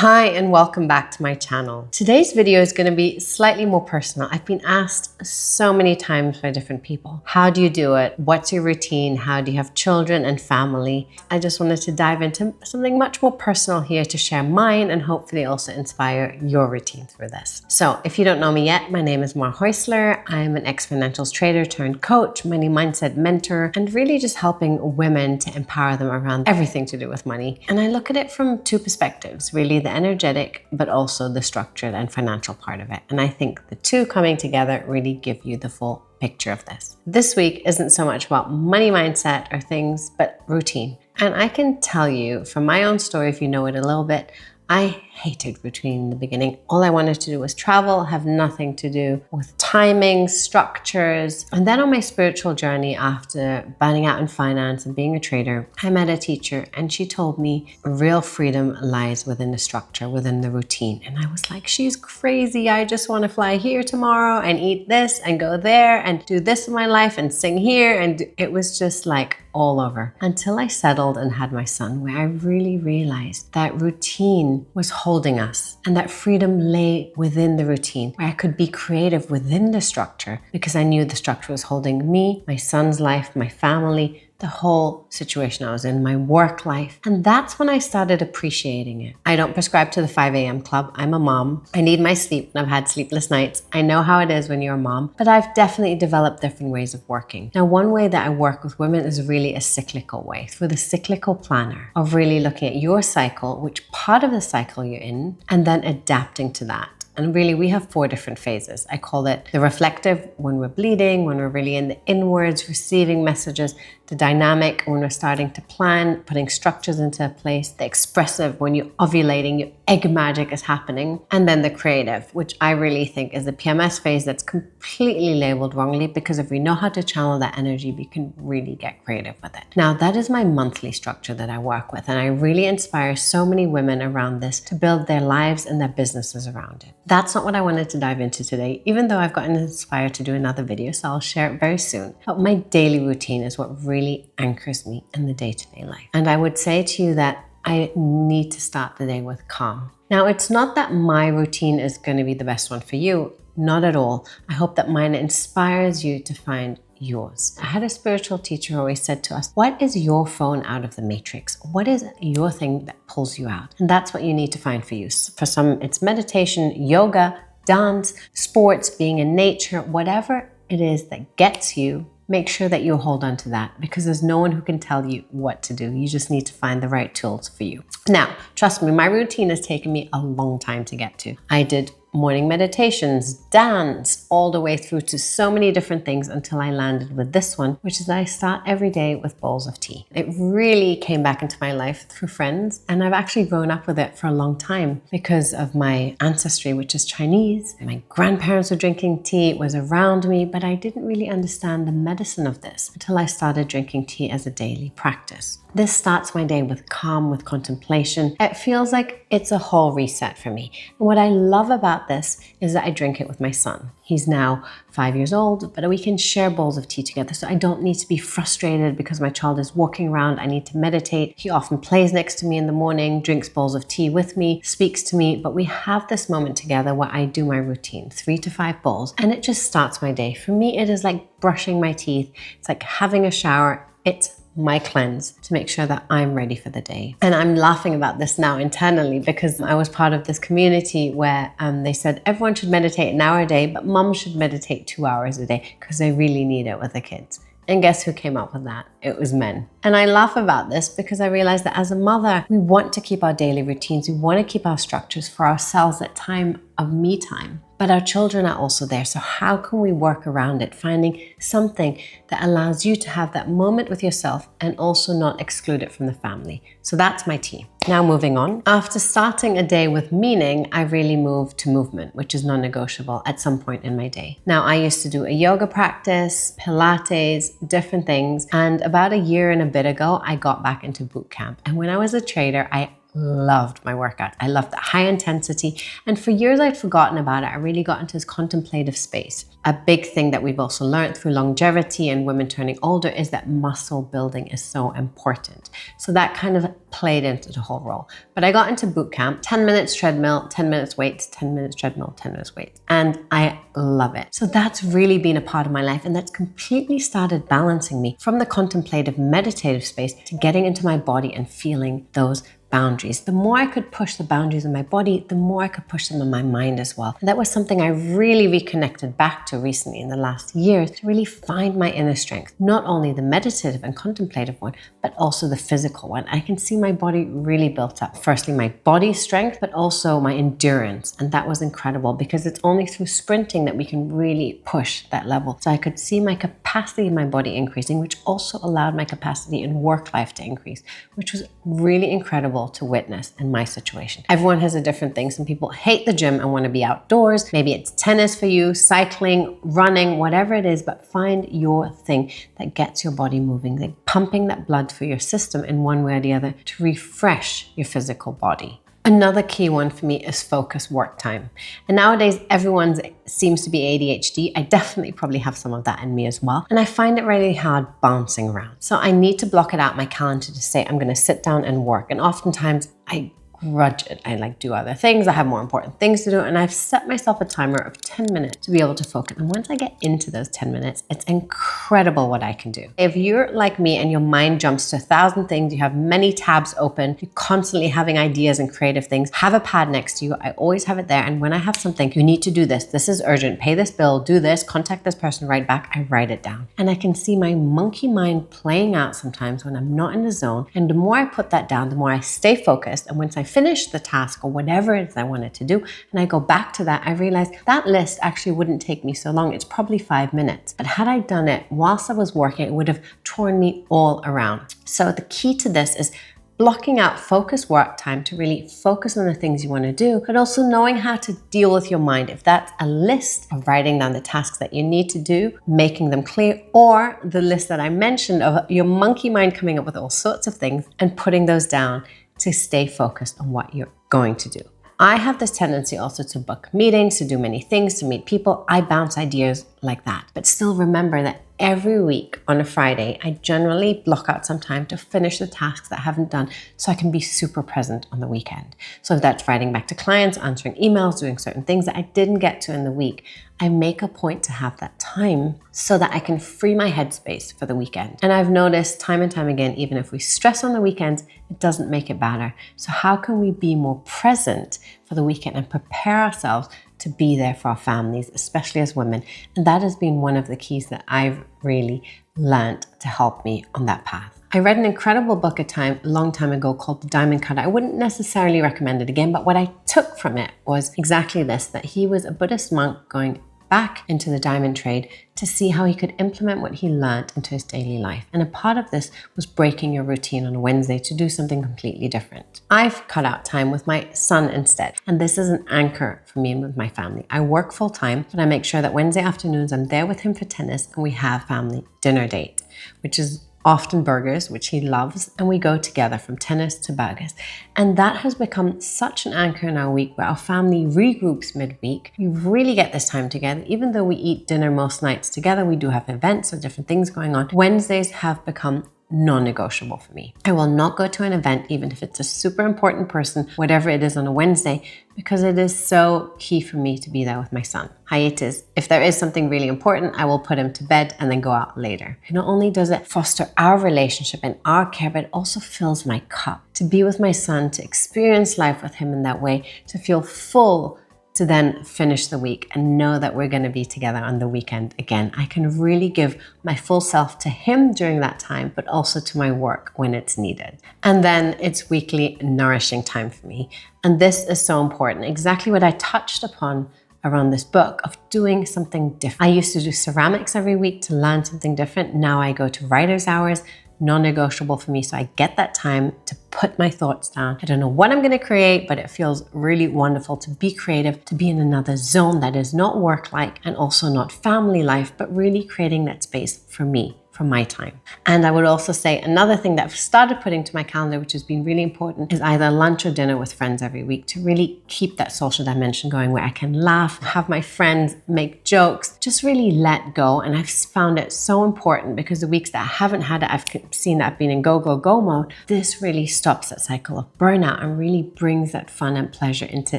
Hi and welcome back to my channel. Today's video is going to be slightly more personal. I've been asked so many times by different people, how do you do it? What's your routine? How do you have children and family? I just wanted to dive into something much more personal here to share mine and hopefully also inspire your routine through this. So if you don't know me yet, my name is Mar Hausler. I'm an ex-financials trader turned coach, money mindset mentor, and really just helping women to empower them around everything to do with money. And I look at it from two perspectives, really the energetic, but also the structured and financial part of it. And I think the two coming together really give you the full picture of this. This week isn't so much about money mindset or things, but routine. And I can tell you from my own story, if you know it a little bit, I hated routine in the beginning. All I wanted to do was travel, have nothing to do with timing, structures. And then on my spiritual journey after burning out in finance and being a trader, I met a teacher and she told me real freedom lies within the structure, within the routine. And I was like, she's crazy. I just want to fly here tomorrow and eat this and go there and do this in my life and sing here. And it was just like all over until I settled and had my son, where I really realized that routine was holding us and that freedom lay within the routine, where I could be creative within the structure because I knew the structure was holding me, my son's life, my family, the whole situation I was in, my work life. And that's when I started appreciating it. I don't prescribe to the 5 a.m. club. I'm a mom. I need my sleep and I've had sleepless nights. I know how it is when you're a mom, but I've definitely developed different ways of working. Now, one way that I work with women is really a cyclical way, through the cyclical planner of really looking at your cycle, which part of the cycle you're in, and then adapting to that. And really, we have 4 different phases. I call it the reflective, when we're bleeding, when we're really in the inwards, receiving messages, the dynamic, when we're starting to plan, putting structures into place, the expressive, when you're ovulating, your egg magic is happening, and then the creative, which I really think is the PMS phase that's completely labeled wrongly, because if we know how to channel that energy, we can really get creative with it. Now, that is my monthly structure that I work with, and I really inspire so many women around this to build their lives and their businesses around it. That's not what I wanted to dive into today, even though I've gotten inspired to do another video, so I'll share it very soon. But my daily routine is what really anchors me in the day-to-day life. And I would say to you that I need to start the day with calm. Now, it's not that my routine is going to be the best one for you, not at all. I hope that mine inspires you to find yours. I had a spiritual teacher who always said to us, what is your phone out of the matrix? What is your thing that pulls you out? And that's what you need to find for you. For some, it's meditation, yoga, dance, sports, being in nature, whatever it is that gets you. Make sure that you hold on to that, because there's no one who can tell you what to do. You just need to find the right tools for you. Now, trust me, my routine has taken me a long time to get to. I did morning meditations, dance, all the way through to so many different things until I landed with this one, which is that I start every day with bowls of tea. It really came back into my life through friends, and I've actually grown up with it for a long time because of my ancestry, which is Chinese. My grandparents were drinking tea, it was around me, but I didn't really understand the medicine of this until I started drinking tea as a daily practice. This starts my day with calm, with contemplation. It feels like it's a whole reset for me. And what I love about this is that I drink it with my son. He's now 5 years old, but we can share bowls of tea together. So I don't need to be frustrated because my child is walking around. I need to meditate. He often plays next to me in the morning, drinks bowls of tea with me, speaks to me, but we have this moment together where I do my routine, 3 to 5 bowls, and it just starts my day. For me, it is like brushing my teeth. It's like having a shower. It's my cleanse to make sure that I'm ready for the day. And I'm laughing about this now internally because I was part of this community where they said everyone should meditate an hour a day, but mom should meditate 2 hours a day because they really need it with the kids. And guess who came up with that? It was men. And I laugh about this because I realize that as a mother, we want to keep our daily routines. We want to keep our structures for ourselves at time of me time. But our children are also there. So how can we work around it? Finding something that allows you to have that moment with yourself and also not exclude it from the family. So that's my tea. Now moving on. After starting a day with meaning, I really moved to movement, which is non-negotiable at some point in my day. Now, I used to do a yoga practice, Pilates, different things. And about a year and a bit ago, I got back into boot camp. And when I was a trader, I loved my workout. I loved the high intensity. And for years I'd forgotten about it. I really got into this contemplative space. A big thing that we've also learned through longevity and women turning older is that muscle building is so important. So that kind of played into the whole role. But I got into boot camp, 10 minutes treadmill, 10 minutes weights, 10 minutes treadmill, 10 minutes weights. And I love it. So that's really been a part of my life. And that's completely started balancing me from the contemplative, meditative space to getting into my body and feeling those boundaries. The more I could push the boundaries in my body, the more I could push them in my mind as well. And that was something I really reconnected back to recently in the last years to really find my inner strength. Not only the meditative and contemplative one, but also the physical one. I can see my body really built up. Firstly, my body strength, but also my endurance. And that was incredible because it's only through sprinting that we can really push that level. So I could see my capacity in my body increasing, which also allowed my capacity in work life to increase, which was really incredible to witness in my situation. Everyone has a different thing. Some people hate the gym and want to be outdoors. Maybe it's tennis for you, cycling, running, whatever it is, but find your thing that gets your body moving, like pumping that blood through your system in one way or the other to refresh your physical body. Another key one for me is focus work time. And nowadays, everyone seems to be ADHD. I definitely probably have some of that in me as well. And I find it really hard bouncing around. So I need to block it out my calendar to say, I'm going to sit down and work. And oftentimes I grudge it. I do other things. I have more important things to do. And I've set myself a timer of 10 minutes to be able to focus. And once I get into those 10 minutes, it's incredible what I can do. If you're like me and your mind jumps to 1,000 things, you have many tabs open, you're constantly having ideas and creative things, have a pad next to you. I always have it there. And when I have something, you need to do this. This is urgent. Pay this bill. Do this. Contact this person. Write back. I write it down. And I can see my monkey mind playing out sometimes when I'm not in the zone. And the more I put that down, the more I stay focused. And once I finish the task or whatever it is I wanted to do, and I go back to that, I realized that list actually wouldn't take me so long. It's probably 5 minutes. But had I done it whilst I was working, it would have torn me all around. So the key to this is blocking out focus work time to really focus on the things you want to do, but also knowing how to deal with your mind. If that's a list of writing down the tasks that you need to do, making them clear, or the list that I mentioned of your monkey mind coming up with all sorts of things and putting those down to stay focused on what you're going to do. I have this tendency also to book meetings, to do many things, to meet people. I bounce ideas like that, but still remember that every week on a Friday, I generally block out some time to finish the tasks that I haven't done so I can be super present on the weekend. So if that's writing back to clients, answering emails, doing certain things that I didn't get to in the week, I make a point to have that time so that I can free my headspace for the weekend. And I've noticed time and time again, even if we stress on the weekends, it doesn't make it better. So how can we be more present for the weekend and prepare ourselves to be there for our families, especially as women? And that has been one of the keys that I've really learned to help me on that path. I read an incredible book a long time ago called The Diamond Cutter. I wouldn't necessarily recommend it again, but what I took from it was exactly this, that he was a Buddhist monk going back into the diamond trade to see how he could implement what he learned into his daily life. And a part of this was breaking your routine on a Wednesday to do something completely different. I've cut out time with my son instead. And this is an anchor for me and with my family. I work full time, but I make sure that Wednesday afternoons I'm there with him for tennis and we have family dinner date, which is often burgers, which he loves, and we go together from tennis to burgers. And that has become such an anchor in our week where our family regroups midweek. We really get this time together. Even though we eat dinner most nights together, we do have events or different things going on. Wednesdays have become non-negotiable for me. I will not go to an event, even if it's a super important person, whatever it is on a Wednesday, because it is so key for me to be there with my son. Hiatus. If there is something really important, I will put him to bed and then go out later. Not only does it foster our relationship and our care, but it also fills my cup. To be with my son, to experience life with him in that way, to feel full, to then finish the week and know that we're going to be together on the weekend again. I can really give my full self to him during that time, but also to my work when it's needed. And then it's weekly nourishing time for me. And this is so important. Exactly what I touched upon around this book of doing something different. I used to do ceramics every week to learn something different. Now I go to writer's hours, non-negotiable for me. So I get that time to put my thoughts down. I don't know what I'm going to create, but it feels really wonderful to be creative, to be in another zone that is not work-like and also not family life, but really creating that space for me, from my time. And I would also say another thing that I've started putting to my calendar, which has been really important, is either lunch or dinner with friends every week to really keep that social dimension going, where I can laugh, have my friends make jokes, just really let go. And I've found it so important because the weeks that I haven't had it, I've seen that I've been in go, go, go mode. This really stops that cycle of burnout and really brings that fun and pleasure into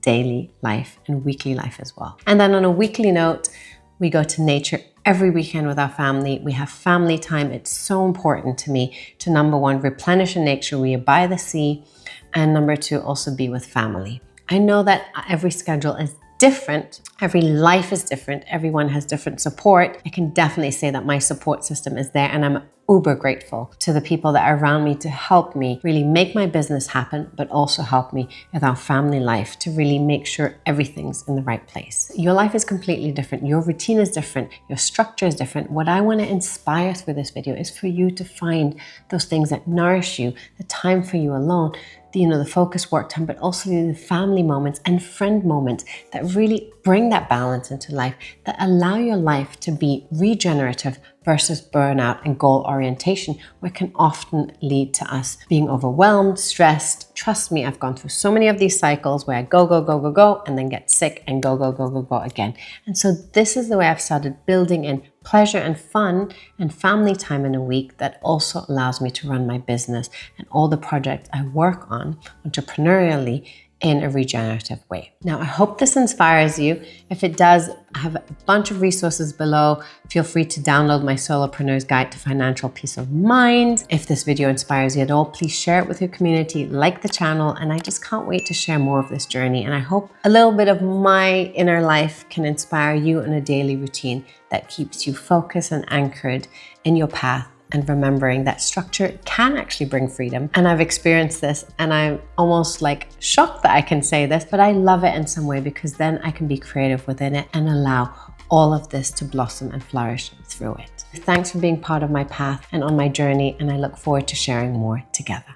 daily life and weekly life as well. And then on a weekly note, we go to nature every weekend with our family. We have family time. It's so important to me to, number one, replenish in nature. We are by the sea. And number two, also be with family. I know that every schedule is different. Every life is different. Everyone has different support. I can definitely say that my support system is there, and I'm uber grateful to the people that are around me to help me really make my business happen, but also help me with our family life to really make sure everything's in the right place. Your life is completely different. Your routine is different. Your structure is different. What I want to inspire through this video is for you to find those things that nourish you, the time for you alone, the focus work time, but also the family moments and friend moments that really bring that balance into life, that allow your life to be regenerative versus burnout and goal orientation, which can often lead to us being overwhelmed, stressed. Trust me, I've gone through so many of these cycles where I go, go, go, go, go, and then get sick and go, go, go, go, go again. And so this is the way I've started building in pleasure and fun and family time in a week that also allows me to run my business and all the projects I work on entrepreneurially in a regenerative way. Now, I hope this inspires you. If it does, I have a bunch of resources below. Feel free to download my Solopreneur's Guide to Financial Peace of Mind. If this video inspires you at all, please share it with your community, like the channel, and I just can't wait to share more of this journey. And I hope a little bit of my inner life can inspire you in a daily routine that keeps you focused and anchored in your path, and remembering that structure can actually bring freedom. And I've experienced this, and I'm almost like shocked that I can say this, but I love it in some way because then I can be creative within it and allow all of this to blossom and flourish through it. Thanks for being part of my path and on my journey, and I look forward to sharing more together.